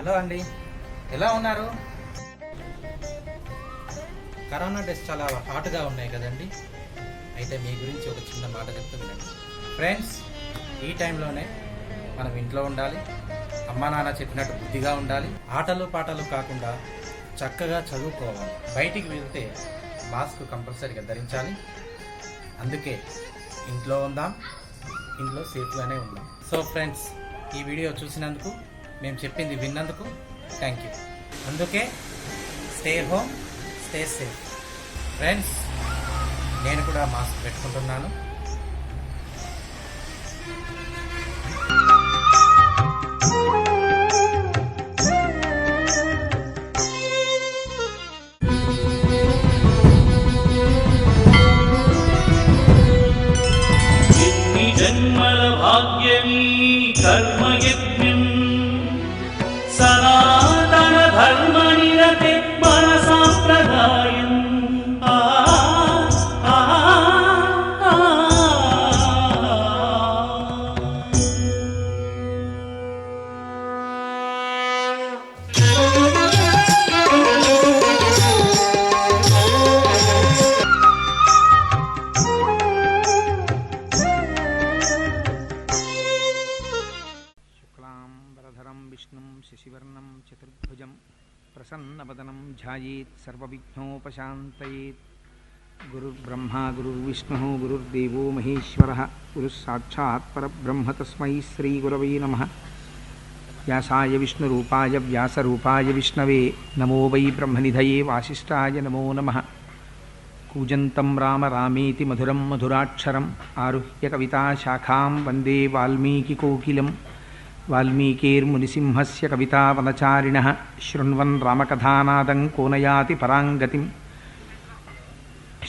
Hello అండి, ఎలా ఉన్నారు? కరోనా డేస్ చాలా హాట్గా ఉన్నాయి కదండి. అయితే మీ గురించి ఒక చిన్న మాట చెప్తూ వినండి ఫ్రెండ్స్. ఈ టైంలోనే మనం ఇంట్లో ఉండాలి, అమ్మా నాన్న చెప్పినట్టు బుద్ధిగా ఉండాలి, ఆటలు పాటలు కాకుండా చక్కగా చదువుకోవాలి. బయటికి వెళ్తే మాస్క్ కంపల్సరీగా ధరించాలి. అందుకే ఇంట్లో ఉందాం, ఇంట్లో సేఫ్గానే ఉందాం. సో ఫ్రెండ్స్, ఈ వీడియో చూసినందుకు, మేము చెప్పింది విన్నందుకు థ్యాంక్ యూ. అందుకే stay home, stay safe. Friends, నేను కూడా మాస్క్ పెట్టుకుంటున్నాను. జన్మల భాగ్యమీ కర్మయజ్ఞం సనాతన ధర్మ నిరతే మన సాంప్రదాయం. విష్ణుం శశివర్ణం చతుర్భుజం ప్రసన్నవదనం ధ్యాయేత్ సర్వవిఘ్నోపశాంతయేత్. గురుర్బ్రహ్మా గురుర్విష్ణుః గురుర్దేవో మహేశ్వరః గురుస్సాక్షాత్ పరబ్రహ్మ తస్మై శ్రీగురవే నమః. వ్యాసాయ విష్ణురూపాయ వ్యాసరూపాయ విష్ణవే నమో వై బ్రహ్మనిధయే వాసిష్ఠాయ నమో నమః. కూజంతం రామ రామేతి మధురం మధురాక్షరం ఆరుహ్య కవితాశాఖాం వందే వాల్మీకికోకిలం. వాల్మీకిర్మునిసింహస్య కవితావనచారిణః శృण्वन् రామకథానాదం కోనయాతి పరాంగతిం.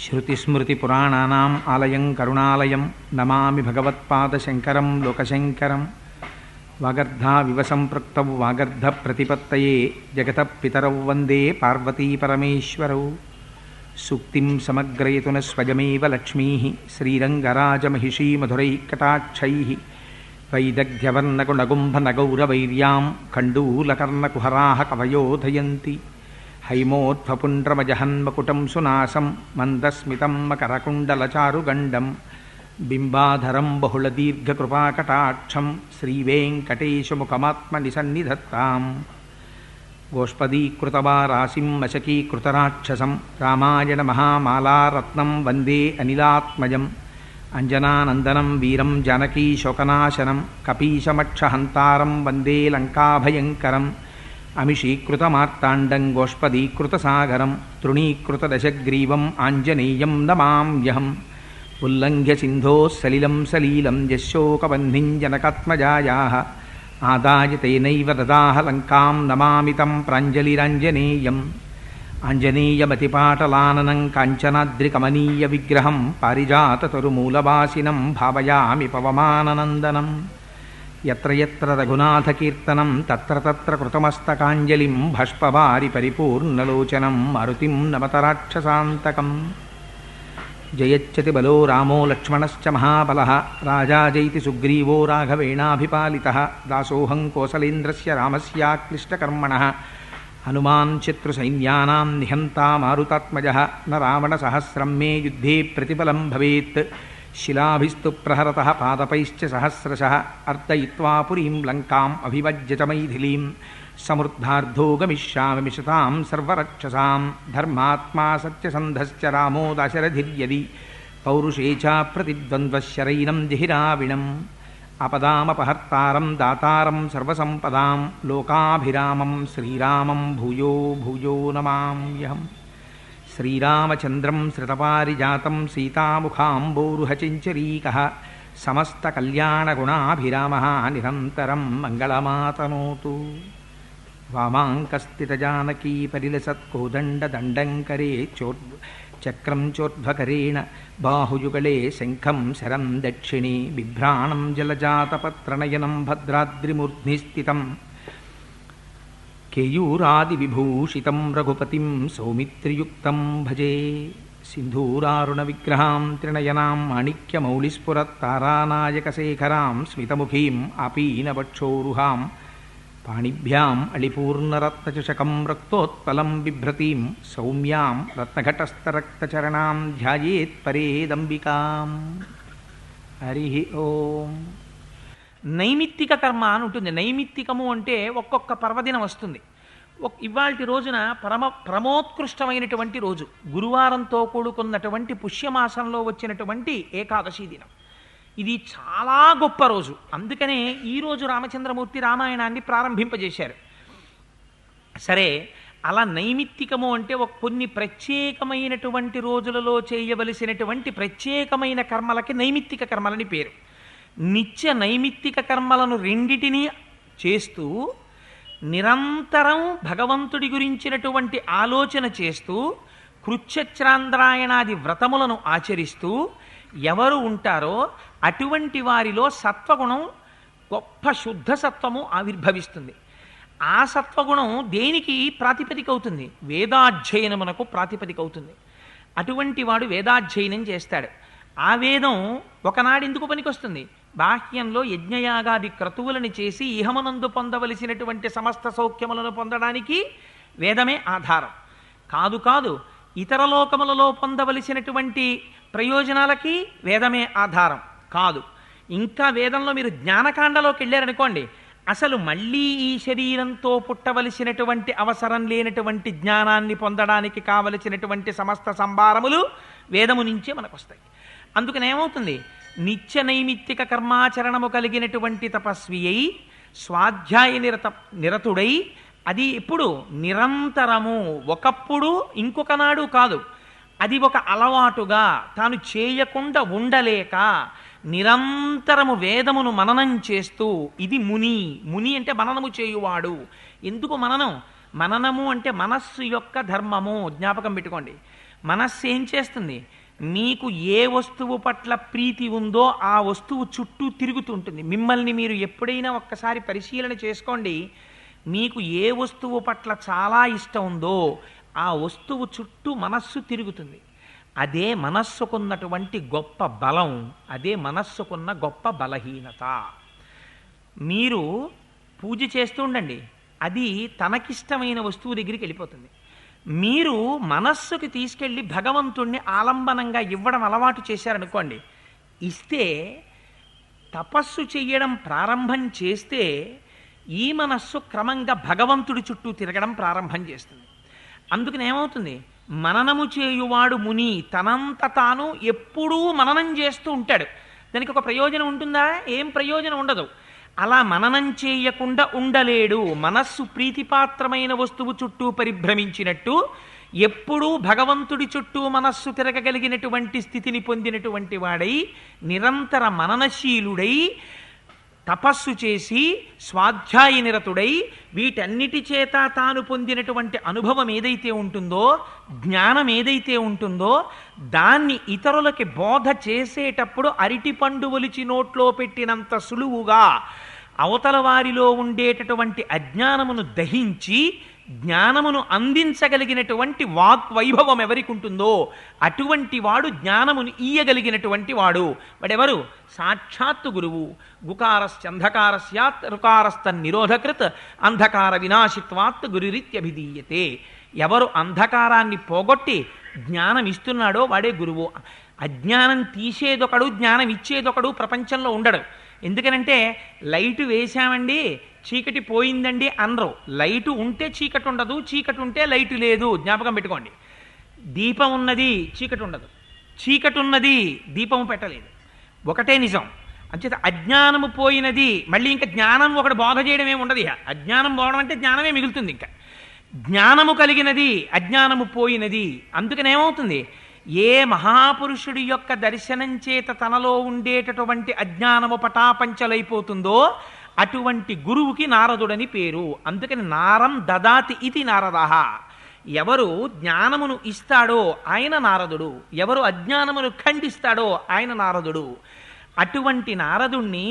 శృతిస్మృతిపురాణానాం ఆలయం కరుణాలయం నమామి భగవత్పాదశంకరం లోకశంకరం. వాగర్ధావివ సంపృక్తౌ వాగర్ధప్రతిపత్తయే జగతః పితరౌ వందే పార్వతీపరమేశ్వరౌ. సూక్తిం సమగ్రయతున స్వయమేవ లక్ష్మీః శ్రీరంగరాజమహిషీ మధురైకటాక్షైః. వైదగ్ధ్యవర్ణగుణగుంభనగౌరవైర్యాం ఖండూలకర్ణకుహరాः కవయోధయంతి. హైమోత్ఫపుండ్రమజహన్మకుటం సునాసం మందస్మితం మకరకుండలచారుగండం. బింబాధరం బహుళదీర్ఘకృపాకటాక్షం శ్రీవేంకటేశముఖమాత్మని సన్నిధత్తాం. గోష్పదీకృతవారాసిం మశకీకృతరాక్షసం రామాయణ మహామాలారత్నం వందే అనిలాత్మజం. అంజనానందనం వీరం జానకీ శోకనాశనం కపీశమక్షహంతారం వందే లంకాభయంకరం. అమిషీకృతమార్తాండం గోష్పదీకృతసాగరం తృణీకృతదశగ్రీవం ఆంజనేయం నమామ్యహం. ఉల్లంఘ్య సింధోః సలిలం సలీలం యశోకబంధిం జనకాత్మజాయాః. ఆదాయ తేనైవ దదాహ లంకాం నమామి తం ప్రాంజలిరాంజనేయం. ఆంజనేయమతిపాటలాననం కాంచనాద్రికమనీయ విగ్రహం పారిజాతతరుమూలవాసినం భావయామి పవమాననందనం. యత్ర యత్ర రఘునాథకీర్తనం తత్ర తత్ర కృతమస్తకాంజలిం భష్పవారి పరిపూర్ణలోచనం మారుతిం నమత రాక్షసాంతకం. జయచ్చతి బలో రామో లక్ష్మణశ్చ మహాబలః రాజా జైతి సుగ్రీవో రాఘవేణాభిపాలితః. దాసోహం కోసలేంద్రస్య రామస్యాక్లిష్టకర్మణః హనుమాన్ శత్రుసైన్యానాం నిహంతా మారుతాత్మజః. న రావణసహస్రం మే యుద్ధే ప్రతిఫలం భవేత్. శిలాభిస్తు ప్రహరతః పాదపైశ్చ సహస్రశః. అర్దయిత్వా పురీం లంకాం అభివజ్య చ మైథిలీం. సమృద్ధార్థో గమిష్యామి మిషతాం సర్వరక్షసాం. ధర్మాత్మా సత్యసంధశ్చ రామో దాశరథిర్యది. పౌరుషే చ ప్రతిద్వంద్వశరైనం జహిరావిణం. అపదామపహర్తారం దాతారం సర్వసంపదాం లోకాభిరామం శ్రీరామం భూయో భూయో నమామ్యహం. శ్రీరామచంద్రం శ్రితపారిజాతం సీతాముఖాంబోరుహచించరీకః. సమస్తకల్యాణగుణాభిరామः నిరంతరం మంగళమాతనోతు. వామాంకస్థితజానకీ పరిలసత్కోదండదండంకరే చక్రం చోర్ధ్వకరేణ బాహుయుగళే శంఖం శరం దక్షిణే. బిభ్రాణం జలజాతపత్రనయనం భద్రాద్రిమూర్ధ్ని స్థితం. కేయూరాదివిభూషితం రఘుపతిం సౌమిత్రియుక్తం భజే. సింధూరారుణ విగ్రహాం త్రినయనాం మాణిక్యమౌళిస్ఫురత్తారానాయకశేఖరాం స్మితముఖీం ఆపీనవక్షోరుహాం పాణిభ్యాం అళిపూర్ణరత్నచషకం రక్తోత్పలం బిభ్రతీం సౌమ్యాం రత్నఘటస్థరక్తచరణాం ధ్యాయేత్ పరేదంబికాం. హరి ఓం. నైమిత్తిక కర్మ అని ఉంటుంది. నైమిత్తికము అంటే ఒక్కొక్క పర్వదినం వస్తుంది. ఇవాల్టి రోజున ప్రమోత్కృష్టమైనటువంటి రోజు, గురువారంతో కూడుకున్నటువంటి పుష్యమాసంలో వచ్చినటువంటి ఏకాదశి దినం. ఇది చాలా గొప్ప రోజు. అందుకనే ఈరోజు రామచంద్రమూర్తి రామాయణాన్ని ప్రారంభింపజేశారు. సరే, అలా నైమిత్తికము అంటే కొన్ని ప్రత్యేకమైనటువంటి రోజులలో చేయవలసినటువంటి ప్రత్యేకమైన కర్మలకి నైమిత్తిక కర్మలని పేరు. నిత్య నైమిత్తిక కర్మలను రెండిటినీ చేస్తూ నిరంతరం భగవంతుడి గురించినటువంటి ఆలోచన చేస్తూ కృచ్ఛ్రాంద్రాయణాది వ్రతములను ఆచరిస్తూ ఎవరు ఉంటారో అటువంటి వారిలో సత్వగుణం, గొప్ప శుద్ధ సత్వము ఆవిర్భవిస్తుంది. ఆ సత్వగుణం దేనికి ప్రాతిపదిక అవుతుంది? వేదాధ్యయనమునకు ప్రాతిపదిక అవుతుంది. అటువంటి వాడు వేదాధ్యయనం చేస్తాడు. ఆ వేదం ఒకనాడు ఎందుకు పనికొస్తుంది? బాహ్యంలో యజ్ఞయాగాది క్రతువులను చేసి ఇహమునందు పొందవలసినటువంటి సమస్త సౌఖ్యములను పొందడానికి వేదమే ఆధారం. కాదు, ఇతర లోకములలో పొందవలసినటువంటి ప్రయోజనాలకి వేదమే ఆధారం కాదు. ఇంకా వేదంలో మీరు జ్ఞానకాండలోకి వెళ్ళారనుకోండి, అసలు మళ్ళీ ఈ శరీరంతో పుట్టవలసినటువంటి అవసరం లేనటువంటి జ్ఞానాన్ని పొందడానికి కావలసినటువంటి సమస్త సంభారములు వేదము నుంచే మనకు వస్తాయి. అందుకని ఏమవుతుంది? నిత్య నైమిత్తిక కర్మాచరణము కలిగినటువంటి తపస్వి అయి స్వాధ్యాయ నిరతుడై, అది ఎప్పుడు నిరంతరము, ఒకప్పుడు ఇంకొకనాడు కాదు, అది ఒక అలవాటుగా తాను చేయకుండా ఉండలేక నిరంతరము వేదమును మననం చేస్తూ, ఇది ముని అంటే మననము చేయువాడు. ఎందుకు మననం? మననము అంటే మనస్సు యొక్క ధర్మము. జ్ఞాపకం పెట్టుకోండి. మనస్సు ఏం చేస్తుంది? మీకు ఏ వస్తువు పట్ల ప్రీతి ఉందో ఆ వస్తువు చుట్టూ తిరుగుతుంటుంది. మిమ్మల్ని మీరు ఎప్పుడైనా ఒక్కసారి పరిశీలన చేసుకోండి. మీకు ఏ వస్తువు పట్ల చాలా ఇష్టం ఉందో ఆ వస్తువు చుట్టూ మనస్సు తిరుగుతుంది. అదే మనస్సుకున్నటువంటి గొప్ప బలం, అదే మనస్సుకున్న గొప్ప బలహీనత. మీరు పూజ చేస్తూ ఉండండి, అది తనకిష్టమైన వస్తువు దగ్గరికి వెళ్ళిపోతుంది. మీరు మనస్సుకి తీసుకెళ్ళి భగవంతుణ్ణి ఆలంబనంగా ఇవ్వడం అలవాటు చేశారనుకోండి, ఇస్తే తపస్సు చెయ్యడం ప్రారంభం చేస్తే ఈ మనస్సు క్రమంగా భగవంతుడి చుట్టూ తిరగడం ప్రారంభం చేస్తుంది. అందుకని ఏమవుతుంది? మననము చేయువాడు ముని, తనంత తాను ఎప్పుడూ మననం చేస్తూ ఉంటాడు. దానికి ఒక ప్రయోజనం ఉంటుందా? ఏం ప్రయోజనం ఉండదు. అలా మననం చేయకుండా ఉండలేడు. మనస్సు ప్రీతిపాత్రమైన వస్తువు చుట్టూ పరిభ్రమించినట్టు ఎప్పుడూ భగవంతుడి చుట్టూ మనస్సు తిరగగలిగినటువంటి స్థితిని పొందినటువంటి వాడై నిరంతర మననశీలుడై తపస్సు చేసి స్వాధ్యాయ నిరతుడై వీటన్నిటి చేత తాను పొందినటువంటి అనుభవం ఏదైతే ఉంటుందో, జ్ఞానం ఏదైతే ఉంటుందో, దాన్ని ఇతరులకి బోధ చేసేటప్పుడు అరటిపండు ఒలిచి నోట్లో పెట్టినంత సులువుగా అవతల వారిలో ఉండేటటువంటి అజ్ఞానమును దహించి జ్ఞానమును అందించగలిగినటువంటి వాగ్వైభవం ఎవరికి ఉంటుందో అటువంటి వాడు జ్ఞానమును ఇయ్యగలిగినటువంటి వాడు. వాడెవరు? సాక్షాత్తు గురువు. గుకారస్యంధకారస్యాత్ రుకారస్తన్నిరోధకృత్ అంధకార వినాశిత్వాత్ గురురిత్యభిధీయతే. ఎవరు అంధకారాన్ని పోగొట్టి జ్ఞానం ఇస్తున్నాడో వాడే గురువు. అజ్ఞానం తీసేదొకడు, జ్ఞానం ఇచ్చేదొకడు ప్రపంచంలో ఉండడు. ఎందుకనంటే లైటు వేశామండి చీకటి పోయిందండి అనరు. లైటు ఉంటే చీకటి ఉండదు, చీకటి ఉంటే లైటు లేదు. జ్ఞాపకం పెట్టుకోండి. దీపం ఉన్నది, చీకటి ఉండదు. చీకటి ఉన్నది, దీపము పెట్టలేదు. ఒకటే నిజం. అంచేత అజ్ఞానము పోయినది, మళ్ళీ ఇంకా జ్ఞానం ఒకటి బోధ చేయడం ఏమి ఉండదు. అజ్ఞానం పోవడం అంటే జ్ఞానమే మిగులుతుంది. ఇంకా జ్ఞానము కలిగినది, అజ్ఞానము పోయినది. అందుకని ఏమవుతుంది? ఏ మహాపురుషుడి యొక్క దర్శనం చేత తనలో ఉండేటటువంటి అజ్ఞానము పటాపంచలైపోతుందో అటువంటి గురువుకి నారదుడని పేరు. అందుకని నారం దదాతి ఇది నారదః. ఎవరు జ్ఞానమును ఇస్తాడో ఆయన నారదుడు, ఎవరు అజ్ఞానమును ఖండిస్తాడో ఆయన నారదుడు. అటువంటి నారదుణ్ణి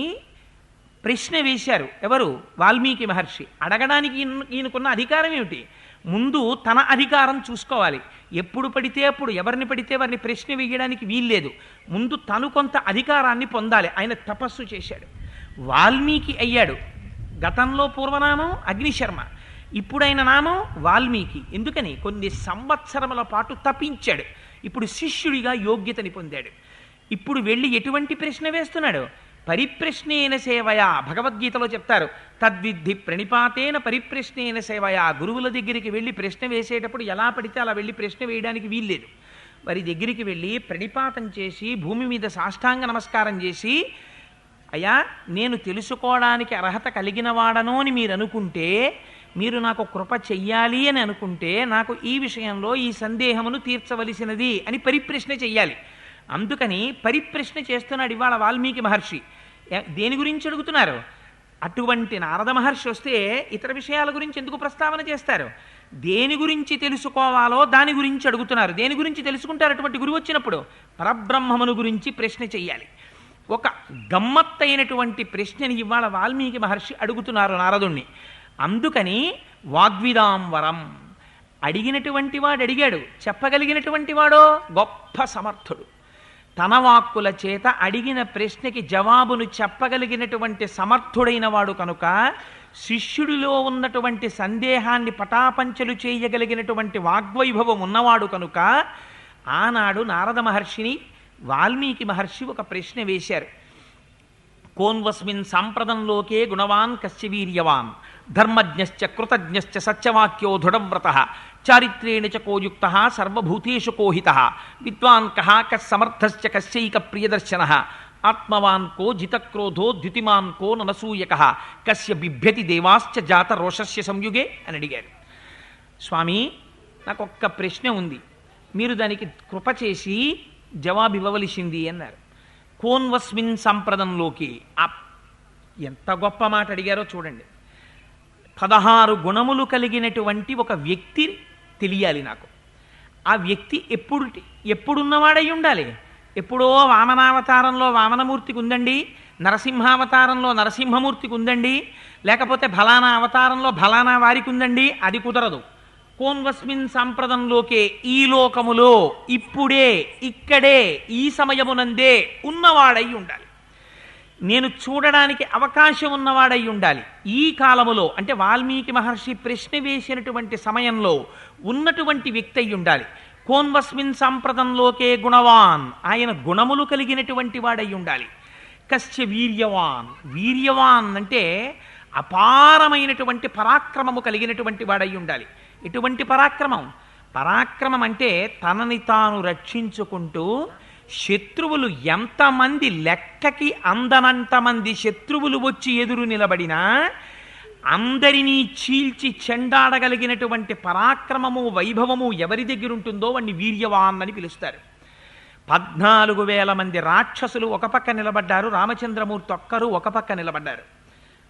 ప్రశ్న వేశారు ఎవరు? వాల్మీకి మహర్షి. అడగడానికి ఈయనకున్న అధికారం ఏమిటి? ముందు తన అధికారం చూసుకోవాలి. ఎప్పుడు పడితే అప్పుడు ఎవరిని పడితే వారిని ప్రశ్న వేయడానికి వీల్లేదు. ముందు తను కొంత అధికారాన్ని పొందాలి. ఆయన తపస్సు చేశాడు, వాల్మీకి అయ్యాడు. గతంలో పూర్వనామం అగ్నిశర్మ, ఇప్పుడైన నామం వాల్మీకి. ఎందుకని? కొన్ని సంవత్సరముల పాటు తపించాడు. ఇప్పుడు శిష్యుడిగా యోగ్యతని పొందాడు. ఇప్పుడు వెళ్ళి ఎటువంటి ప్రశ్న వేస్తున్నాడు? పరిప్రశ్నేన సేవయా. భగవద్గీతలో చెప్తారు, తద్విద్ధి ప్రణిపాతేన పరిప్రశ్నేన సేవయా. గురువుల దగ్గరికి వెళ్ళి ప్రశ్న వేసేటప్పుడు ఎలా పడితే అలా వెళ్ళి ప్రశ్న వేయడానికి వీల్లేదు. వారి దగ్గరికి వెళ్ళి ప్రణిపాతం చేసి భూమి మీద సాష్టాంగ నమస్కారం చేసి, అయ్యా నేను తెలుసుకోవడానికి అర్హత కలిగిన వాడను అని మీరు అనుకుంటే, మీరు నాకు కృప చెయ్యాలి అని అనుకుంటే, నాకు ఈ విషయంలో ఈ సందేహమును తీర్చవలసినది అని పరిప్రశ్న చెయ్యాలి. అందుకని పరిప్రశ్న చేస్తున్నాడు ఇవాళ వాల్మీకి మహర్షి. దేని గురించి అడుగుతున్నారు? అటువంటి నారద మహర్షి వస్తే ఇతర విషయాల గురించి ఎందుకు ప్రస్తావన చేస్తారు? దేని గురించి తెలుసుకోవాలో దాని గురించి అడుగుతున్నారు. దేని గురించి తెలుసుకుంటారు అటువంటి గురువు వచ్చినప్పుడు? పరబ్రహ్మమును గురించి ప్రశ్న చెయ్యాలి. ఒక గమ్మత్తైనటువంటి ప్రశ్నని ఇవాళ వాల్మీకి మహర్షి అడుగుతున్నారు నారదుణ్ణి. అందుకని వాగ్విదాంవరం, అడిగినటువంటి వాడు అడిగాడు, చెప్పగలిగినటువంటి వాడో గొప్ప సమర్థుడు. తన వాక్కుల చేత అడిగిన ప్రశ్నకి జవాబును చెప్పగలిగినటువంటి సమర్థుడైన వాడు కనుక, శిష్యుడిలో ఉన్నటువంటి సందేహాన్ని పటాపంచలు చేయగలిగినటువంటి వాగ్వైభవం ఉన్నవాడు కనుక, ఆనాడు నారద మహర్షిని వాల్మీకి మహర్షి ఒక ప్రశ్న వేశారు. కోన్వస్మిన్ సాంప్రదంలోకే గుణవాన్ కస్య వీర్యవాన్ ధర్మజ్ఞశ్చ కృతజ్ఞశ్చ సత్యవాక్యో దృఢవ్రతః చారిత్రేణ చ కోయుక్తః సర్వభూతేషు కోహితః విద్వాన్ కః కస్సమర్థశ్చ కస్యైక ప్రియదర్శనః ఆత్మవాన్ కో జితక్రోధో ద్యుతిమాన్ కో ననసూయకః కస్య బిభ్యతి దేవాశ్చ జాత రోషస్య సంయుగే అని అడిగారు. స్వామి, నాకు ఒక్క ప్రశ్న ఉంది, మీరు దానికి కృప చేసి జవాబు ఇవ్వవలసింది అన్నారు. కోన్వస్మిన్ సంప్రదంలోకి. ఎంత గొప్ప మాట అడిగారో చూడండి. 16 గుణములు కలిగినటువంటి ఒక వ్యక్తి తెలియాలి నాకు. ఆ వ్యక్తి ఎప్పుడున్నవాడై ఉండాలి? ఎప్పుడో వామనావతారంలో వామనమూర్తికి ఉందండి, నరసింహావతారంలో నరసింహమూర్తికి ఉందండి, లేకపోతే ఫలానా అవతారంలో ఫలానా వారికి ఉందండి, అది కుదరదు. కోన్వస్మిన్ సంప్రదంలోకే, ఈ లోకములో ఇప్పుడే ఇక్కడే ఈ సమయమునందే ఉన్నవాడై ఉండాలి. నేను చూడడానికి అవకాశం ఉన్నవాడై ఉండాలి. ఈ కాలములో అంటే వాల్మీకి మహర్షి ప్రశ్న వేసినటువంటి సమయంలో ఉన్నటువంటి వ్యక్తి అయి ఉండాలి. కోన్వస్మిన్ సంప్రదంలోకే గుణవాన్, ఆయన గుణములు కలిగినటువంటి వాడై ఉండాలి. కస్య వీర్యవాన్, వీర్యవాన్ అంటే అపారమైనటువంటి పరాక్రమము కలిగినటువంటి వాడై ఉండాలి. ఎటువంటి పరాక్రమం? పరాక్రమం అంటే తనని తాను రక్షించుకుంటూ, శత్రువులు ఎంతమంది లెక్కకి అందనంతమంది శత్రువులు వచ్చి ఎదురు నిలబడినా అందరినీ చీల్చి చెండాడగలిగినటువంటి పరాక్రమము వైభవము ఎవరి దగ్గర ఉంటుందో వాణ్ణి వీర్యవాన్ అని పిలుస్తారు. 14,000 మంది రాక్షసులు ఒక పక్క నిలబడ్డారు, రామచంద్రమూర్తి ఒక్కరు ఒక పక్క నిలబడ్డారు.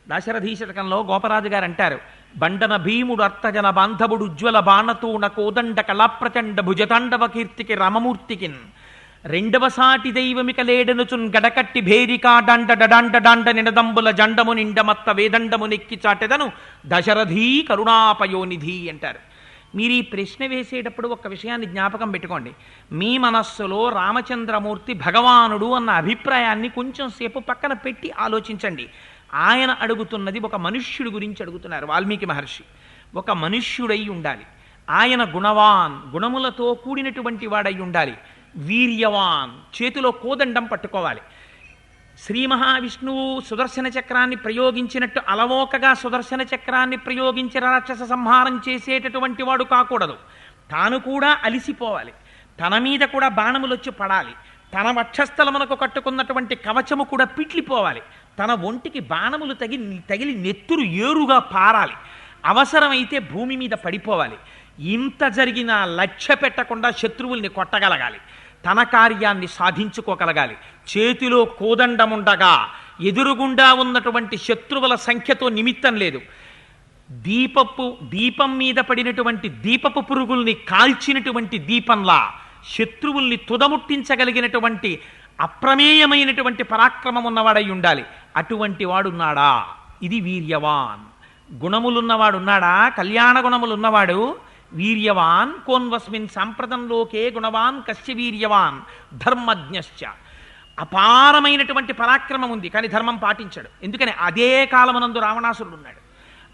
దాశరథీశతకంలో గోపరాజు గారు అంటారు, బండన భీముడు అర్థజన బాంధవుడు ఉజ్వల బాణతూణ కోదండ కళాప్రచండ భుజతాండవ కీర్తికి రామమూర్తికిన్ రెండవ సాటి దైవమిక లేడనుచున్ గడకట్టి భేరికా డండ డడాండ డాండ నినదంబుల జండము నిండమత్త వేదండము నెక్కి చాటెదను దశరథీ కరుణాపయోనిధి అంటారు. మీరు ఈ ప్రశ్న వేసేటప్పుడు ఒక విషయాన్ని జ్ఞాపకం పెట్టుకోండి. మీ మనస్సులో రామచంద్రమూర్తి భగవానుడు అన్న అభిప్రాయాన్ని కొంచెం సేపు పక్కన పెట్టి ఆలోచించండి. ఆయన అడుగుతున్నది ఒక మనుష్యుడి గురించి అడుగుతున్నారు వాల్మీకి మహర్షి. ఒక మనుష్యుడై ఉండాలి. ఆయన గుణవాన్, గుణములతో కూడినటువంటి వాడై ఉండాలి. వీర్యవాన్, చేతిలో కోదండం పట్టుకోవాలి. శ్రీ మహావిష్ణువు సుదర్శన చక్రాన్ని ప్రయోగించినట్టు అలవోకగా సుదర్శన చక్రాన్ని ప్రయోగించి రాక్షస సంహారం చేసేటటువంటి వాడు కాకూడదు. తాను కూడా అలిసిపోవాలి. తన మీద కూడా బాణములు వచ్చి పడాలి. తన వక్షస్థలమునకు కట్టుకున్నటువంటి కవచము కూడా పిట్లిపోవాలి. తన ఒంటికి బాణములు తగిలి నెత్తురు ఏరుగా పారాలి. అవసరమైతే భూమి మీద పడిపోవాలి. ఇంత జరిగినా లక్ష్య పెట్టకుండా శత్రువుల్ని కొట్టగలగాలి. తన కార్యాన్ని సాధించుకోగలగాలి. చేతిలో కోదండముండగా ఎదురుగుండా ఉన్నటువంటి శత్రువుల సంఖ్యతో నిమిత్తం లేదు. దీపం మీద పడినటువంటి దీపపు పురుగుల్ని కాల్చినటువంటి దీపంలా శత్రువుల్ని తుదముట్టించగలిగినటువంటి అప్రమేయమైనటువంటి పరాక్రమం ఉన్నవాడై ఉండాలి. అటువంటి వాడున్నాడా? ఇది వీర్యవాన్. గుణములున్నవాడున్నాడా? కళ్యాణ గుణములున్నవాడు వీర్యవాన్. కోన్వస్మిన్ సాంప్రదంలోకే గుణవాన్ కస్య వీర్యవాన్ ధర్మజ్ఞశ్చ. అపారమైనటువంటి పరాక్రమం ఉంది, కానీ ధర్మం పాటించాడు. ఎందుకని అదే కాలమునందు రావణాసురుడు ఉన్నాడు.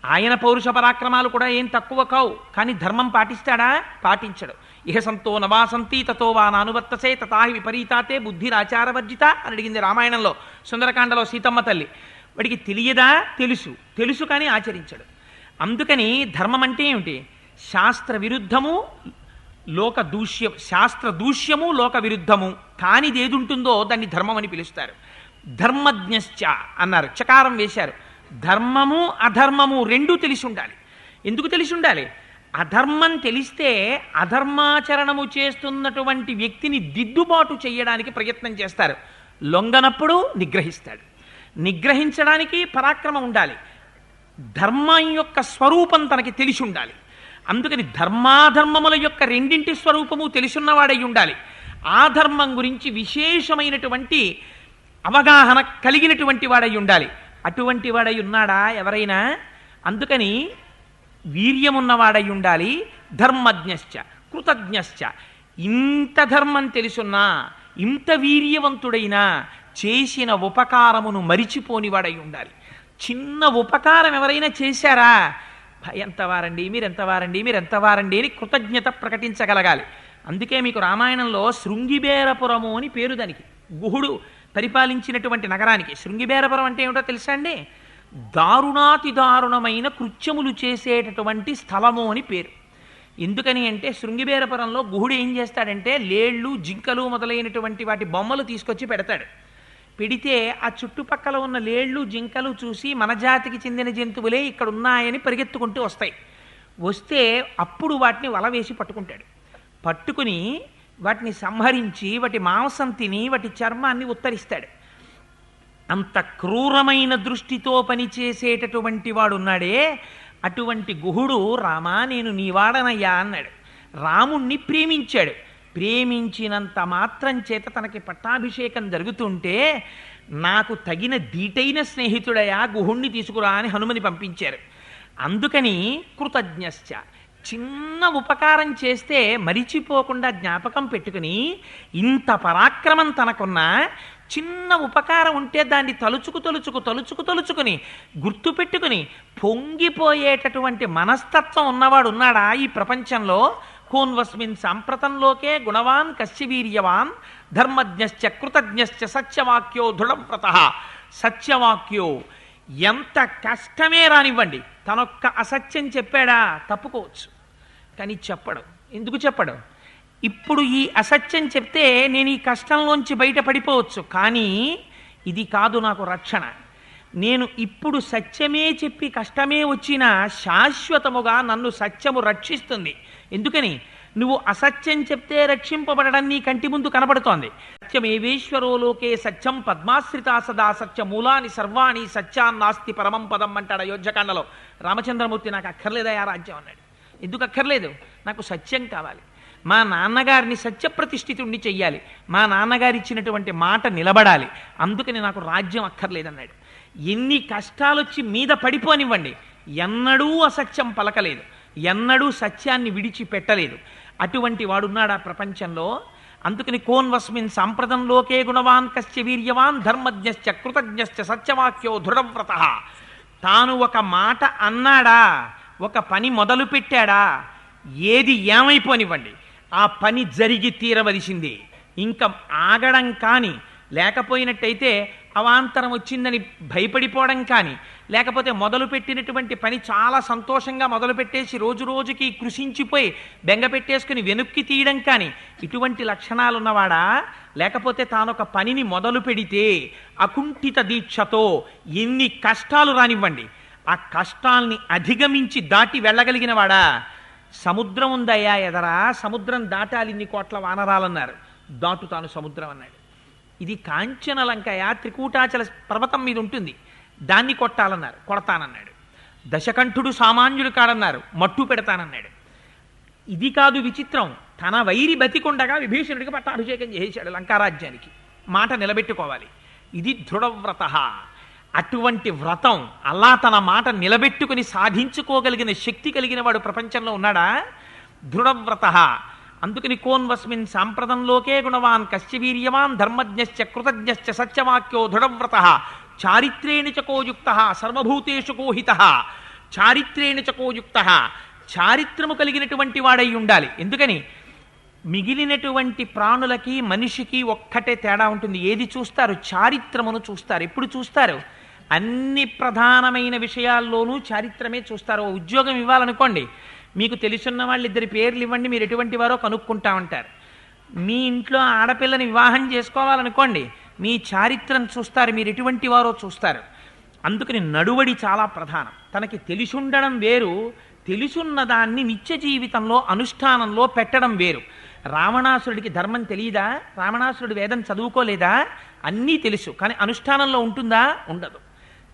ఆయన పౌరుష పరాక్రమాలు కూడా ఏం తక్కువ కావు, కానీ ధర్మం పాటిస్తాడా? పాటించడు. ఇహ సంతో నవాసంతి తతో వా నానువర్తసే తథాహి విపరీతాతే బుద్ధిరాచారవర్జిత అని అడిగింది రామాయణంలో సుందరకాండలో సీతమ్మ తల్లి. వాడికి తెలియదా? తెలుసు కానీ ఆచరించడు. అందుకని ధర్మం అంటే ఏమిటి? శాస్త్ర విరుద్ధము లోక దూష్యం, శాస్త్ర దూష్యము లోక విరుద్ధము కానిది ఏది ఉంటుందో దాన్ని ధర్మం అని పిలుస్తారు. ధర్మజ్ఞశ్చ అన్నారు, చకారం వేశారు. ధర్మము అధర్మము రెండూ తెలిసి ఉండాలి. ఎందుకు తెలిసి ఉండాలి? అధర్మం తెలిస్తే అధర్మాచరణము చేస్తున్నటువంటి వ్యక్తిని దిద్దుబాటు చేయడానికి ప్రయత్నం చేస్తారు. లొంగనప్పుడు నిగ్రహిస్తాడు. నిగ్రహించడానికి పరాక్రమం ఉండాలి. ధర్మం యొక్క స్వరూపం తనకి తెలిసి ఉండాలి. అందుకని ధర్మాధర్మముల యొక్క రెండింటి స్వరూపము తెలుసున్నవాడై ఉండాలి. ఆ ధర్మం గురించి విశేషమైనటువంటి అవగాహన కలిగినటువంటి వాడై ఉండాలి. అటువంటి వాడై ఉన్నాడా ఎవరైనా? అందుకని వీర్యమున్నవాడై ఉండాలి. ధర్మజ్ఞశ్చ కృతజ్ఞశ్చ. ఇంత ధర్మం తెలుసున్నా, ఇంత వీర్యవంతుడైనా చేసిన ఉపకారమును మరిచిపోనివాడై ఉండాలి. చిన్న ఉపకారం ఎవరైనా చేశారా, ఎంతవారండి మీరెంతవారండి అని కృతజ్ఞత ప్రకటించగలగాలి. అందుకే మీకు రామాయణంలో శృంగిబేరపురము అని పేరు దానికి. గుహుడు పరిపాలించినటువంటి నగరానికి. శృంగిబేరపురం అంటే ఏమిటో తెలుసా అండి? దారుణాతి దారుణమైన కృత్యములు చేసేటటువంటి స్థలము అని పేరు. ఎందుకని అంటే శృంగిబేరపురంలో గుహుడు ఏం చేస్తాడంటే లేళ్ళు, జింకలు మొదలైనటువంటి వాటి బొమ్మలు తీసుకొచ్చి పెడతాడు. పెడితే ఆ చుట్టుపక్కల ఉన్న లేళ్ళు, జింకలు చూసి మన జాతికి చెందిన జంతువులే ఇక్కడ ఉన్నాయని పరిగెత్తుకుంటూ వస్తాయి. వస్తే అప్పుడు వాటిని వల వేసి పట్టుకుంటాడు. పట్టుకుని వాటిని సంహరించి వాటి మాంసం తిని వాటి చర్మాన్ని ఉత్తరిస్తాడు. అంత క్రూరమైన దృష్టితో పనిచేసేటటువంటి వాడు ఉన్నాడే, అటువంటి గుహుడు రామా నేను నీవాడనయ్యా అన్నాడు. రాముణ్ణి ప్రేమించాడు. ప్రేమించినంత మాత్రం చేత తనకి పట్టాభిషేకం జరుగుతుంటే నాకు తగిన దీటైన స్నేహితుడయా గుహుణ్ణి తీసుకురా అని హనుమని పంపించారు. అందుకని కృతజ్ఞశ్చ, చిన్న ఉపకారం చేస్తే మరిచిపోకుండా జ్ఞాపకం పెట్టుకుని, ఇంత పరాక్రమం తనకున్నా చిన్న ఉపకారం ఉంటే దాన్ని తలుచుకుని గుర్తుపెట్టుకుని పొంగిపోయేటటువంటి మనస్తత్వం ఉన్నవాడు ఉన్నాడా ఈ ప్రపంచంలో? కోన్వస్మిన్ సాంప్రతంలోకే గుణవాన్ కశ్య వీర్యవాన్ ధర్మజ్ఞశ్చ కృతజ్ఞశ్చ సత్యవాక్యో దృఢవ్రతః. సత్యవాక్యో ఎంత కష్టమే రానివ్వండి, తనొక్క అసత్యం చెప్పాడా తప్పుకోవచ్చు, కానీ చెప్పడు. ఎందుకు చెప్పడు? ఇప్పుడు ఈ అసత్యం చెప్తే నేను ఈ కష్టంలోంచి బయట పడిపోవచ్చు, కానీ ఇది కాదు నాకు రక్షణ. నేను ఇప్పుడు సత్యమే చెప్పి కష్టమే వచ్చినా శాశ్వతముగా నన్ను సత్యము రక్షిస్తుంది. ఎందుకని? నువ్వు అసత్యం చెప్తే రక్షింపబడడం నీ కంటి ముందు కనబడుతోంది. సత్యమేవేశ్వరో లోకే సత్యం పద్మాశ్రితా సదా సత్య మూలాని సర్వాణి సత్యాన్నాస్తి పరమం పదం అంటాడు అయోధ్యకాండలో. రామచంద్రమూర్తి నాకు అక్కర్లేదయా రాజ్యం అన్నాడు. ఎందుకు అక్కర్లేదు? నాకు సత్యం కావాలి. మా నాన్నగారిని సత్యప్రతిష్ఠితుణ్ణి చెయ్యాలి. మా నాన్నగారు ఇచ్చినటువంటి మాట నిలబడాలి. అందుకని నాకు రాజ్యం అక్కర్లేదన్నాడు. ఎన్ని కష్టాలొచ్చి మీద పడిపోనివ్వండి, ఎన్నడూ అసత్యం పలకలేదు, ఎన్నడూ సత్యాన్ని విడిచిపెట్టలేదు. అటువంటి వాడున్నాడా ప్రపంచంలో? అందుకని కోన్వస్మిన్ సాంప్రదంలోకే గుణవాన్ కశ్య వీర్యవాన్ ధర్మజ్ఞశ్చ కృతజ్ఞశ్చ సత్యవాక్యో దృఢవ్రతః. తాను ఒక మాట అన్నాడా, ఒక పని మొదలు పెట్టాడా, ఏది ఏమైపోనివ్వండి ఆ పని జరిగి తీరవలసిందే. ఇంకా ఆగడం కానీ, లేకపోయినట్టయితే అవాంతరం వచ్చిందని భయపడిపోవడం కానీ, లేకపోతే మొదలుపెట్టినటువంటి పని చాలా సంతోషంగా మొదలుపెట్టేసి రోజు రోజుకి కృషించిపోయి బెంగ పెట్టేసుకుని వెనుక్కి తీయడం కానీ, ఇటువంటి లక్షణాలు ఉన్నవాడా? లేకపోతే తానొక పనిని మొదలు పెడితే అకుంఠిత దీక్షతో ఎన్ని కష్టాలు రానివ్వండి ఆ కష్టాల్ని అధిగమించి దాటి వెళ్ళగలిగిన వాడా? సముద్రం ఉందయ్యా ఎదరా, సముద్రం దాటాలి ఇన్ని కోట్ల వానరాలన్నారు, దాటుతాను సముద్రం అన్నాడు. ఇది కాంచన లంకయ త్రికూటాచల పర్వతం మీద ఉంటుంది, దాన్ని కొట్టాలన్నారు, కొడతానన్నాడు. దశకంఠుడు సామాన్యుడు కాడన్నారు, మట్టు పెడతానన్నాడు. ఇది కాదు విచిత్రం, తన వైరి బతికొండగా విభీషణుడికి పట్టాభిషేకం చేశాడు లంకారాజ్యానికి. మాట నిలబెట్టుకోవాలి, ఇది దృఢవ్రతః. అటువంటి వ్రతం అలా తన మాట నిలబెట్టుకుని సాధించుకోగలిగిన శక్తి కలిగిన వాడు ప్రపంచంలో ఉన్నాడా? దృఢవ్రతః. అందుకని కోన్వస్మిన్ సాంప్రదంలోకే గుణవాన్ కశ్య వీర్యవాన్ ధర్మజ్ఞశ్చ కృతజ్ఞశ్చ సత్యవాక్యో దృఢవ్రత చారిత్రేణ చకోయుక్త సర్వభూతేషు కోహిత చారిత్రేణ చకోయుక్త చారిత్రము కలిగినటువంటి వాడై ఉండాలి. ఎందుకని మిగిలినటువంటి ప్రాణులకి మనిషికి ఒక్కటే తేడా ఉంటుంది. ఏది చూస్తారు? చారిత్రమును చూస్తారు. ఎప్పుడు చూస్తారు? అన్ని ప్రధానమైన విషయాల్లోనూ చారిత్రమే చూస్తారు. ఉద్యోగం ఇవ్వాలనుకోండి, మీకు తెలుసున్న వాళ్ళు ఇద్దరి పేర్లు ఇవ్వండి, మీరు ఎటువంటి వారో కనుక్కుంటా ఉంటారు. మీ ఇంట్లో ఆడపిల్లని వివాహం చేసుకోవాలనుకోండి, మీ చారిత్రను చూస్తారు, మీరు ఎటువంటి వారో చూస్తారు. అందుకని నడువడి చాలా ప్రధానం. తనకి తెలిసుండడం వేరు, తెలుసున్న దాన్ని నిత్య జీవితంలో అనుష్ఠానంలో పెట్టడం వేరు. రావణాసురుడికి ధర్మం తెలియదా? రావణాసురుడు వేదం చదువుకోలేదా? అన్నీ తెలుసు, కానీ అనుష్ఠానంలో ఉంటుందా? ఉండదు.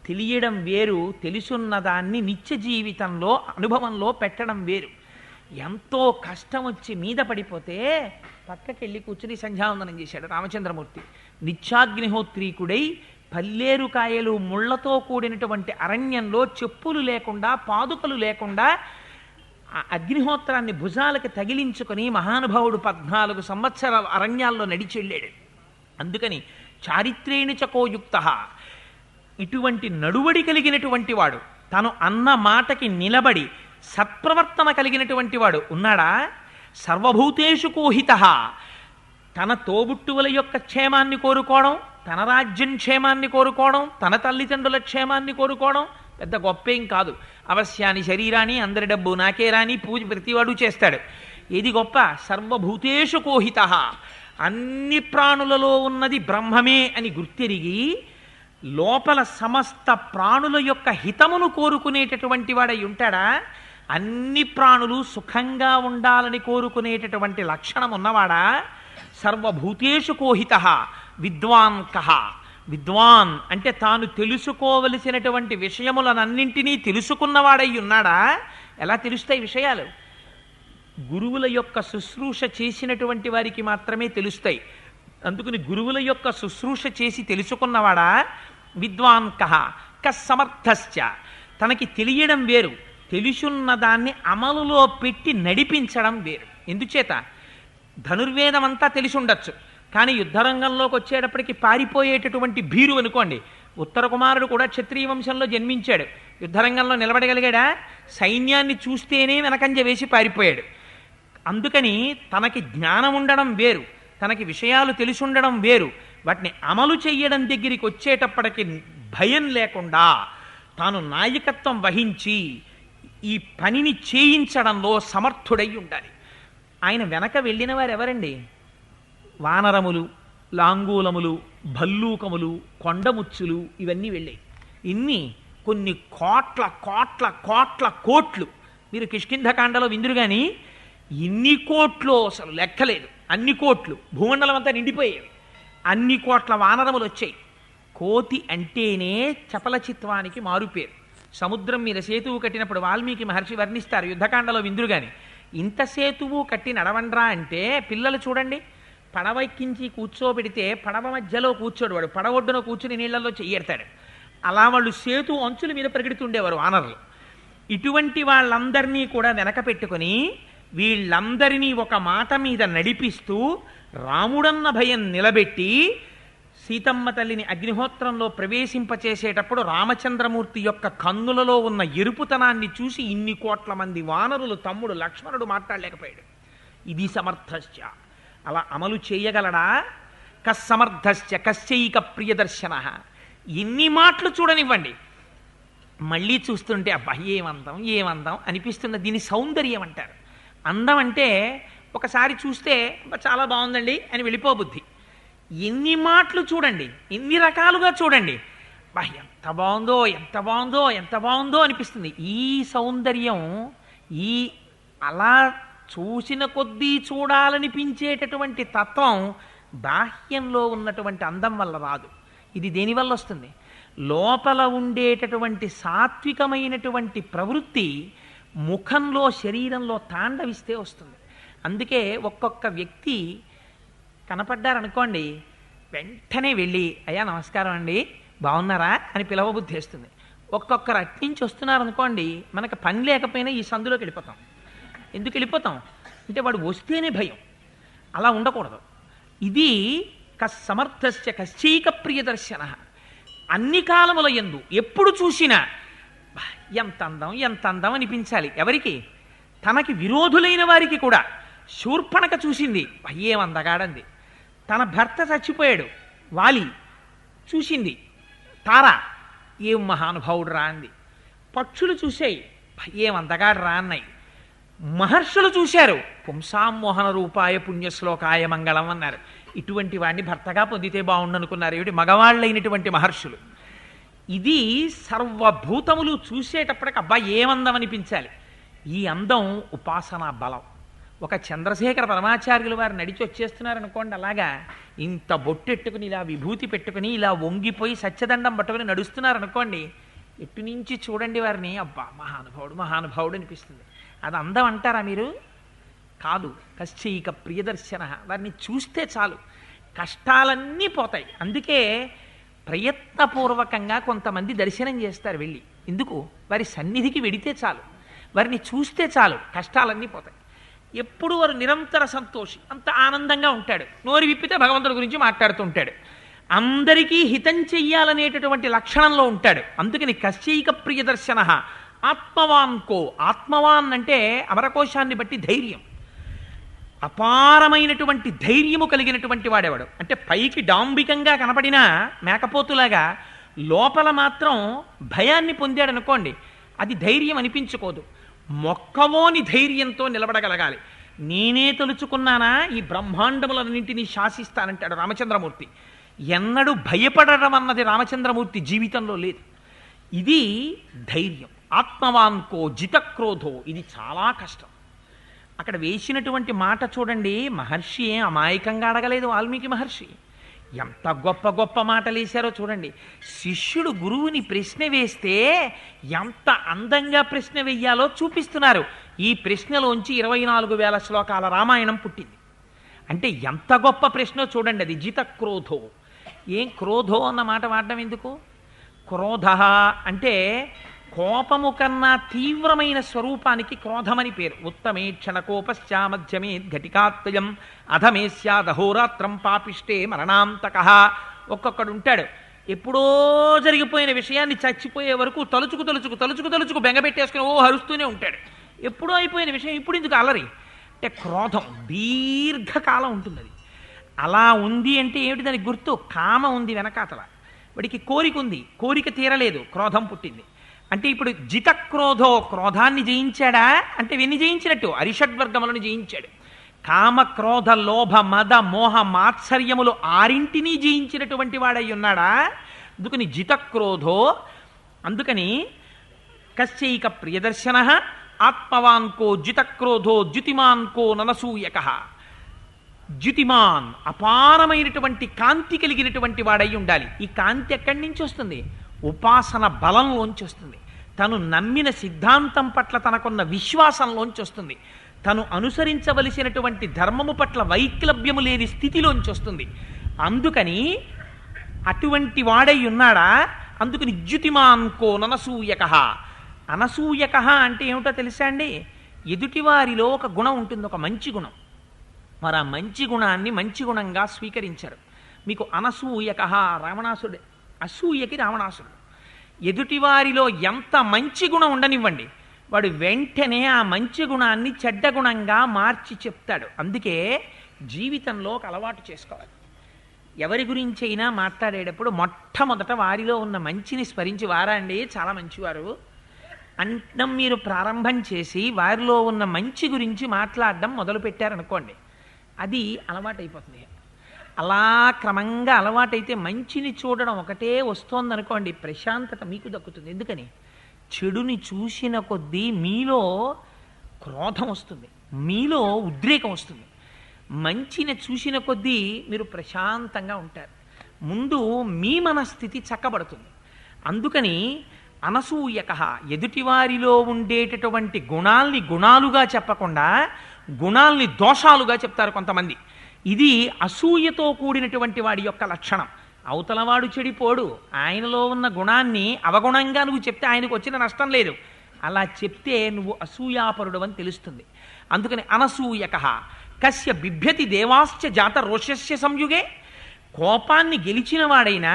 తెలియడం వేరు, తెలుసున్న దాన్ని నిత్య జీవితంలో అనుభవంలో పెట్టడం వేరు. ఎంతో కష్టం వచ్చి మీద పడిపోతే పక్కకెళ్ళి కూర్చుని సంధ్యావందనం చేశాడు రామచంద్రమూర్తి. నిత్యాగ్నిహోత్రీకుడై పల్లేరు కాయలు ముళ్లతో కూడినటువంటి అరణ్యంలో చెప్పులు లేకుండా పాదుకలు లేకుండా ఆ అగ్నిహోత్రాన్ని భుజాలకు తగిలించుకొని మహానుభావుడు 14 సంవత్సరాల అరణ్యాల్లో నడిచెళ్ళాడు. అందుకని చారిత్రేణ చకోయుక్త, ఇటువంటి నడువడి కలిగినటువంటి వాడు, తను అన్న మాటకి నిలబడి సత్ప్రవర్తన కలిగినటువంటి వాడు ఉన్నాడా? సర్వభూతేషు కోహిత, తన తోబుట్టువుల యొక్క క్షేమాన్ని కోరుకోవడం, తన రాజ్యం క్షేమాన్ని కోరుకోవడం, తన తల్లిదండ్రుల క్షేమాన్ని కోరుకోవడం పెద్ద గొప్పేం కాదు. అవశ్యాన్ని శరీరాన్ని అందరి డబ్బు నాకే రాని పూజ ప్రతివాడు చేస్తాడు. ఏది గొప్ప? సర్వభూతేషు కోహిత, అన్ని ప్రాణులలో ఉన్నది బ్రహ్మమే అని గుర్తిరిగి లోపల సమస్త ప్రాణుల యొక్క హితమును కోరుకునేటటువంటి వాడై ఉంటాడా? అన్ని ప్రాణులు సుఖంగా ఉండాలని కోరుకునేటటువంటి లక్షణం ఉన్నవాడా? సర్వభూతేషు కోహిత విద్వాన్ కహ. విద్వాన్ అంటే తాను తెలుసుకోవలసినటువంటి విషయములనన్నింటినీ తెలుసుకున్నవాడై ఉన్నాడా? ఎలా తెలుస్తాయి విషయాలు? గురువుల యొక్క శుశ్రూష చేసినటువంటి వారికి మాత్రమే తెలుస్తాయి. అందుకని గురువుల యొక్క శుశ్రూష చేసి తెలుసుకున్నవాడా? విద్వాన్ కహ కస్సమర్థశ్చ, తనకి తెలియడం వేరు, తెలుసున్న దాన్ని అమలులో పెట్టి నడిపించడం వేరు. ఎందుచేత? ధనుర్వేదం అంతా తెలిసి ఉండొచ్చు, కానీ యుద్ధరంగంలోకి వచ్చేటప్పటికి పారిపోయేటటువంటి భీరు అనుకోండి. ఉత్తర కుమారుడు కూడా క్షత్రియ వంశంలో జన్మించాడు, యుద్ధరంగంలో నిలబడగలిగాడా? సైన్యాన్ని చూస్తేనే వెనకంజ వేసి పారిపోయాడు. అందుకని తనకి జ్ఞానం ఉండడం వేరు, తనకి విషయాలు తెలిసి ఉండడం వేరు. వాటిని అమలు చెయ్యడం దగ్గరికి వచ్చేటప్పటికి భయం లేకుండా తాను నాయకత్వం వహించి ఈ పనిని చేయించడంలో సమర్థుడై ఉండాలి. ఆయన వెనక వెళ్ళిన వారు ఎవరండి? వానరములు, లాంగూలములు, భల్లూకములు, కొండముచ్చులు ఇవన్నీ వెళ్ళాయి. ఇన్ని కొన్ని కోట్ల కోట్ల కోట్ల కోట్లు. మీరు కిష్కింధకాండలో విందురు కానీ ఇన్ని కోట్లు అసలు లెక్కలేదు. అన్ని కోట్లు, భూమండలం అంతా నిండిపోయేవి. అన్ని కోట్ల వానరములు వచ్చాయి. కోతి అంటేనే చపలచిత్వానికి మారుపేరు. సముద్రం మీద సేతువు కట్టినప్పుడు వాల్మీకి మహర్షి వర్ణిస్తారు యుద్ధకాండలో విందురు కానీ, ఇంత సేతువు కట్టి నడవండ్రా అంటే పిల్లలు చూడండి, పడవ ఎక్కించి కూర్చోబెడితే పడవ మధ్యలో కూర్చోడు వాడు, పడవ ఒడ్డున కూర్చుని నీళ్లలో చెయ్యెడతాడు. అలా వాళ్ళు సేతు అంచుల మీద పరిగెడుతుండేవారు వానరులు. ఇటువంటి వాళ్ళందరినీ కూడా వెనక పెట్టుకుని వీళ్ళందరినీ ఒక మాట మీద నడిపిస్తూ రాముడన్న భయం నిలబెట్టి సీతమ్మ తల్లిని అగ్నిహోత్రంలో ప్రవేశింపచేసేటప్పుడు రామచంద్రమూర్తి యొక్క కన్నులలో ఉన్న ఎరుపుతనాన్ని చూసి ఇన్ని కోట్ల మంది వానరులు తమ్ముడు లక్ష్మణుడు మాట్లాడలేకపోయాడు. ఇది సమర్థశ్చ. అలా అమలు చేయగలడా? కస్సమర్థశ్చ కశ్చైక ప్రియదర్శన. ఎన్ని మాటలు చూడనివ్వండి, మళ్ళీ చూస్తుంటే అబ్బా ఏమందం ఏమందం అనిపిస్తుంది. దీని సౌందర్యం అంటారు. అందం అంటే ఒకసారి చూస్తే చాలా బాగుందండి అని వెళ్ళిపోబుద్ధి. ఎన్ని మాటలు చూడండి, ఎన్ని రకాలుగా చూడండి, బా ఎంత బాగుందో ఎంత బాగుందో ఎంత బాగుందో అనిపిస్తుంది. ఈ సౌందర్యం ఈ అలా చూసిన కొద్దీ చూడాలనిపించేటటువంటి తత్వం బాహ్యంలో ఉన్నటువంటి అందం వల్ల రాదు. ఇది దేనివల్ల వస్తుంది? లోపల ఉండేటటువంటి సాత్వికమైనటువంటి ప్రవృత్తి ముఖంలో శరీరంలో తాండవిస్తే వస్తుంది. అందుకే ఒక్కొక్క వ్యక్తి కనపడ్డారనుకోండి, వెంటనే వెళ్ళి అయ్యా నమస్కారం అండి బాగున్నారా అని పిలవబుద్ధి వేస్తుంది. ఒక్కొక్కరు అట్నుంచి వస్తున్నారనుకోండి, మనకు పని లేకపోయినా ఈ సందులోకి వెళ్ళిపోతాం. ఎందుకు వెళ్ళిపోతాం? అంటే వాడు వస్తేనే భయం. అలా ఉండకూడదు. ఇది సమర్థస్య కశ్చైక ప్రియదర్శన. అన్ని కాలముల యందు ఎప్పుడు చూసినా "బా, ఎంత అందం ఎంత అందం" అనిపించాలి. ఎవరికి? తనకి విరోధులైన వారికి కూడా. శూర్పణక చూసింది, "బా, ఏం అందగాడంది." తన భర్త చచ్చిపోయాడు, వాలి చూసింది, తార "ఏం మహానుభావుడు రా" అంది. పక్షులు చూసాయి, "బా, ఏం అందగాడు రా" అన్నాయి. మహర్షులు చూశారు, పుంసామోహన రూపాయ పుణ్యశ్లోకాయ మంగళం అన్నారు. ఇటువంటి వాడిని భర్తగా పొందితే బాగుండనుకున్నారు ఏమిటి మగవాళ్ళైనటువంటి మహర్షులు. ఇది సర్వభూతములు చూసేటప్పటికి అబ్బా ఏమందం అనిపించాలి. ఈ అందం ఉపాసనా బలం. ఒక చంద్రశేఖర పరమాచార్యులు వారు నడిచి వచ్చేస్తున్నారనుకోండి, అలాగా ఇంత బొట్టెట్టుకుని ఇలా విభూతి పెట్టుకుని ఇలా వంగిపోయి సత్యదండం పట్టుకుని నడుస్తున్నారనుకోండి, ఎటు నుంచి చూడండి వారిని, అబ్బా మహానుభావుడు మహానుభావుడు అనిపిస్తుంది. అది అందం అంటారా మీరు? కాదు. కశ్చైక ప్రియదర్శన. వారిని చూస్తే చాలు కష్టాలన్నీ పోతాయి. అందుకే ప్రయత్నపూర్వకంగా కొంతమంది దర్శనం చేస్తారు వెళ్ళి. ఎందుకు? వారి సన్నిధికి వెడితే చాలు, వారిని చూస్తే చాలు కష్టాలన్నీ పోతాయి. ఎప్పుడు వారు నిరంతర సంతోషి, అంత ఆనందంగా ఉంటాడు. నోరు విప్పితే భగవంతుడి గురించి మాట్లాడుతూ ఉంటాడు. అందరికీ హితం చెయ్యాలనేటటువంటి లక్షణంలో ఉంటాడు. అందుకని కశ్చైక ప్రియదర్శన. ఆత్మవాన్కో. ఆత్మవాన్ అంటే అమరకోశాన్ని బట్టి ధైర్యం, అపారమైనటువంటి ధైర్యము కలిగినటువంటి వాడేవాడు. అంటే పైకి డాంబికంగా కనపడినా మేకపోతులాగా లోపల మాత్రం భయాన్ని పొందాడనుకోండి, అది ధైర్యం అనిపించుకోదు. మొక్కవోని ధైర్యంతో నిలబడగలగాలి. నేనే తలుచుకున్నానా ఈ బ్రహ్మాండములన్నింటినీ శాసిస్తానంటాడు రామచంద్రమూర్తి. ఎన్నడూ భయపడడం అన్నది రామచంద్రమూర్తి జీవితంలో లేదు. ఇది ధైర్యం. ఆత్మవాన్కో జితక్రోధో. ఇది చాలా కష్టం. అక్కడ వేసినటువంటి మాట చూడండి. మహర్షి ఏం అమాయకంగా అడగలేదు. వాల్మీకి మహర్షి ఎంత గొప్ప గొప్ప మాటలు వేశారో చూడండి. శిష్యుడు గురువుని ప్రశ్న వేస్తే ఎంత అందంగా ప్రశ్న వెయ్యాలో చూపిస్తున్నారు. ఈ ప్రశ్నలోంచి 24,000 శ్లోకాల రామాయణం పుట్టింది. అంటే ఎంత గొప్ప ప్రశ్నో చూడండి. అది జితక్రోధో. ఏం క్రోధో అన్న మాట వాడడం ఎందుకు? క్రోధ అంటే కోపము కన్నా తీవ్రమైన స్వరూపానికి క్రోధమని పేరు. ఉత్తమే క్షణకోపశ్చా మధ్యమే ఘటికాత్వయం అధమే స్యాదహోరాత్రం పాపిష్టే మరణాంతక. ఒక్కొక్కడు ఉంటాడు, ఎప్పుడో జరిగిపోయిన విషయాన్ని చచ్చిపోయే వరకు తలుచుకు తలుచుకు తలుచుకు తలుచుకు బెంగపెట్టేసుకుని ఓ హరుస్తూనే ఉంటాడు. ఎప్పుడో అయిపోయిన విషయం ఇప్పుడు ఎందుకు అలరి? అంటే క్రోధం దీర్ఘకాలం ఉంటుంది. అది అలా ఉంది అంటే ఏమిటి దానికి గుర్తు? కామ ఉంది వెనకాతల. వాడికి కోరిక ఉంది, కోరిక తీరలేదు, క్రోధం పుట్టింది. అంటే ఇప్పుడు జితక్రోధో. క్రోధాన్ని జయించాడా అంటే వెన్ని జయించినట్టు అరిషడ్వర్గములను జయించాడు. కామ క్రోధ లోభ మద మోహ మాత్సర్యములు 6 జయించినటువంటి వాడై ఉన్నాడా? అందుకని జితక్రోధో. అందుకని కశ్చైక ప్రియదర్శన. ఆత్మవాన్కో జితక్రోధో ద్యుతిమాన్కో ననసూయక. ద్యుతిమాన్ అపారమైనటువంటి కాంతి కలిగినటువంటి వాడై ఉండాలి. ఈ కాంతి ఎక్కడి నుంచి వస్తుంది? ఉపాసన బలంలోంచి వస్తుంది. తను నమ్మిన సిద్ధాంతం పట్ల తనకున్న విశ్వాసంలోంచి వస్తుంది. తను అనుసరించవలసినటువంటి ధర్మము పట్ల వైక్లభ్యము లేని స్థితిలోంచి వస్తుంది. అందుకని అటువంటి వాడై ఉన్నాడా? అందుకని ద్యుతిమాన్కో ననసూయక. అనసూయక అంటే ఏమిటో తెలుసా అండి? ఎదుటివారిలో ఒక గుణం ఉంటుంది, ఒక మంచి గుణం. మరి ఆ మంచి గుణాన్ని మంచి గుణంగా స్వీకరించారు. మీకు అనసూయక. రావణాసుడు అసూయకి రావణాసుడు. ఎదుటివారిలో ఎంత మంచి గుణం ఉండనివ్వండి, వాడు వెంటనే ఆ మంచి గుణాన్ని చెడ్డ గుణంగా మార్చి చెప్తాడు. అందుకే జీవితంలో ఒక అలవాటు చేసుకోవాలి. ఎవరి గురించి అయినా మాట్లాడేటప్పుడు మొట్టమొదట వారిలో ఉన్న మంచిని స్మరించి, వారా అండి చాలా మంచివారు అంటం మీరు ప్రారంభం చేసి వారిలో ఉన్న మంచి గురించి మాట్లాడడం మొదలు పెట్టారనుకోండి, అది అలవాటైపోతుంది. అలా క్రమంగా అలవాటైతే మంచిని చూడడం ఒకటే వస్తోందనుకోండి, ప్రశాంతత మీకు దక్కుతుంది. ఎందుకని? చెడుని చూసిన కొద్దీ మీలో క్రోధం వస్తుంది, మీలో ఉద్రేకం వస్తుంది. మంచిని చూసిన కొద్దీ మీరు ప్రశాంతంగా ఉంటారు. ముందు మీ మనస్థితి చక్కబడుతుంది. అందుకని అనసూయక. ఎదుటివారిలో ఉండేటటువంటి గుణాల్ని గుణాలుగా చెప్పకుండా గుణాల్ని దోషాలుగా చెప్తారు కొంతమంది. ఇది అసూయతో కూడినటువంటి వాడి యొక్క లక్షణం. అవతలవాడు చెడిపోడు, ఆయనలో ఉన్న గుణాన్ని అవగుణంగా నువ్వు చెప్తే ఆయనకు వచ్చిన నష్టం లేదు. అలా చెప్తే నువ్వు అసూయాపరుడు అని తెలుస్తుంది. అందుకని అనసూయక కస్య బిభ్యతి దేవాశ్చ జాత రోషస్య సంయుగే. కోపాన్ని గెలిచిన వాడైనా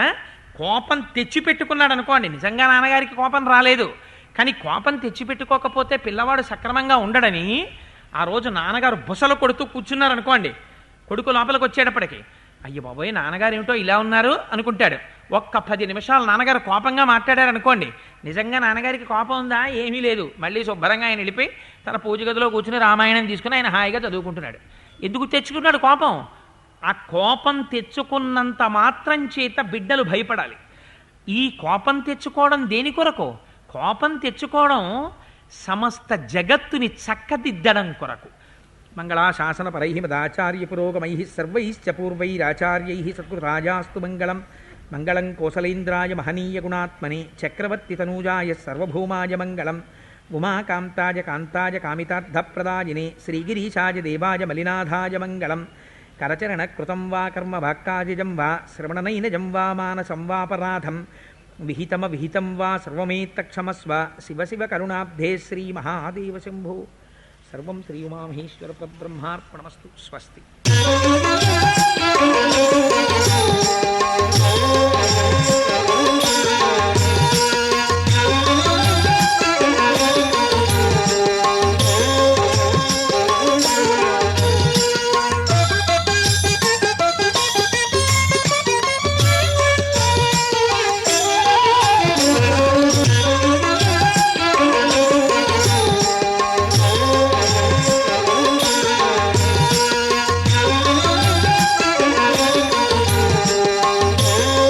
కోపం తెచ్చిపెట్టుకున్నాడు అనుకోండి, నిజంగా నాన్నగారికి కోపం రాలేదు కానీ కోపం తెచ్చిపెట్టుకోకపోతే పిల్లవాడు సక్రమంగా ఉండడని ఆ రోజు నాన్నగారు బుసలు కొడుతూ కూర్చున్నారనుకోండి, కొడుకు లోపలికి వచ్చేటప్పటికి అయ్య బాబోయ్ నాన్నగారు ఏమిటో ఇలా ఉన్నారు అనుకుంటాడు. ఒక్క 10 నిమిషాలు నాన్నగారు కోపంగా మాట్లాడారు అనుకోండి, నిజంగా నాన్నగారికి కోపం ఉందా, ఏమీ లేదు, మళ్ళీ శుభ్రంగా ఆయన వెళ్ళిపోయి తన పూజ గదిలో కూర్చుని రామాయణం తీసుకుని ఆయన హాయిగా చదువుకుంటున్నాడు. ఎందుకు తెచ్చుకున్నాడు కోపం? ఆ కోపం తెచ్చుకున్నంత మాత్రం చేత బిడ్డలు భయపడాలి. ఈ కోపం తెచ్చుకోవడం దేని కొరకు? కోపం తెచ్చుకోవడం సమస్త జగత్తుని చక్కదిద్దడం కొరకు. మంగళాశాసనపరై మదాచార్య పురోగమై సర్వైశ్చ పూర్వైరాచార్యై సత్కృతరాజాస్తు మంగళం. మంగళం కోసలేంద్రాయ మహనీయ గుణాత్మనే చక్రవర్తి తనూజాయ సర్వభౌమాయ మంగళం. ఉమాకాంతాయ కాంతాయ కామితార్థప్రదాయినే శ్రీగిరీశాయ దేవాయ మలినాథాయ మంగళం. కరచరణ కృతం వా కర్మ వాక్కాజం వా శ్రవణనైనజం వా మానసం వాపరాధం విహితం వా సర్వమేత్తక్షమస్వ. శివ శివ కరుణాబ్ధే శ్రీ మహాదేవ శంభో. సర్వం శ్రీ ఉమామహేశ్వర పరబ్రహ్మార్పణమస్తు. స్వస్తి.